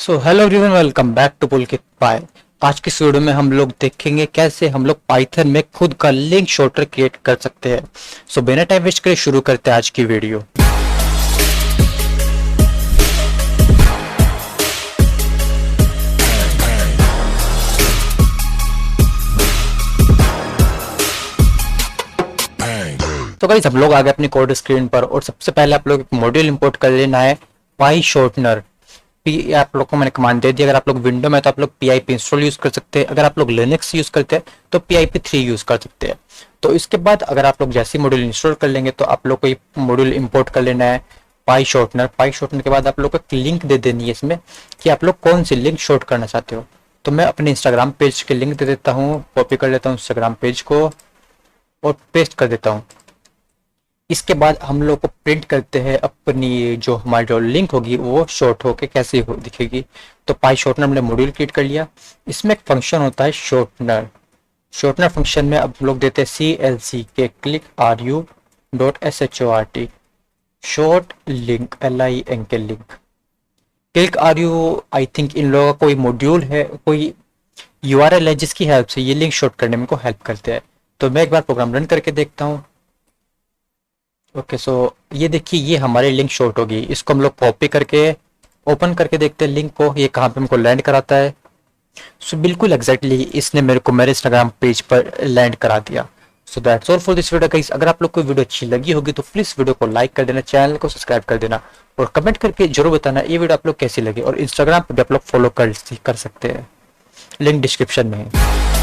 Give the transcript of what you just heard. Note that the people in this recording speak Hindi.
So hello everyone, welcome back to Pulkit Pai. आज की इस वीडियो में हम लोग देखेंगे कैसे हम लोग पाइथन में खुद का लिंक शॉर्टर क्रिएट कर सकते हैं। सो बिना टाइम वेस्ट करे शुरू करते हैं आज की वीडियो। तो गाइस हम लोग आ गए अपनी कोड स्क्रीन पर और सबसे पहले आप लोग एक मॉड्यूल इंपोर्ट कर लेना है, पाई शॉर्टनर। पी आप लोग को मैंने कमांड दे दी। अगर आप लोग विंडो में तो आप लोग PIP इंस्टॉल यूज कर सकते हैं, अगर आप लोग लिनक्स यूज करते हैं तो PIP3 यूज कर सकते हैं। तो इसके बाद अगर आप लोग जैसे मॉड्यूल इंस्टॉल कर लेंगे तो आप लोग को ये मॉड्यूल इंपोर्ट कर लेना है, पाई शॉर्टनर। पाई शॉर्टनर के बाद आप लोग को एक लिंक दे देनी है इसमें कि आप लोग कौन सी लिंक शॉर्ट करना चाहते हो। तो मैं अपने इंस्टाग्राम पेज के लिंक दे देता हूँ, कॉपी कर लेता हूँ इंस्टाग्राम पेज को और पेस्ट कर देता हूँ। इसके बाद हम लोग को प्रिंट करते हैं अपनी जो हमारी जो लिंक होगी वो शॉर्ट होके कैसे दिखेगी। तो पाई शॉर्टनर हमने मॉड्यूल क्रिएट कर लिया। इसमें एक फंक्शन होता है शॉर्टनर। शॉर्टनर फंक्शन में अब लोग देते हैं CLC के click RU .short short link LINK link. Click RU I think in लोगों का कोई मॉड्यूल है, कोई URL है जिसकी हेल्प से ये लिंक शॉर्ट करने में को हेल्प करते हैं। तो मैं एक बार प्रोग्राम रन करके देखता हूँ। ओके सो ये देखिए ये हमारी लिंक शॉर्ट होगी। इसको हम लोग कॉपी करके ओपन करके देखते हैं लिंक को, ये कहाँ पे हमको लैंड कराता है। सो बिल्कुल एग्जैक्टली इसने मेरे को मेरे इंस्टाग्राम पेज पर लैंड करा दिया। So that's all for this video guys. अगर आप लोग को वीडियो अच्छी लगी होगी तो प्लीज वीडियो को लाइक कर देना, चैनल को सब्सक्राइब कर देना और कमेंट करके जरूर बताना ये वीडियो आप लोग कैसी लगी। और इंस्टाग्राम पर भी आप लोग फॉलो कर सकते हैं, लिंक डिस्क्रिप्शन में है।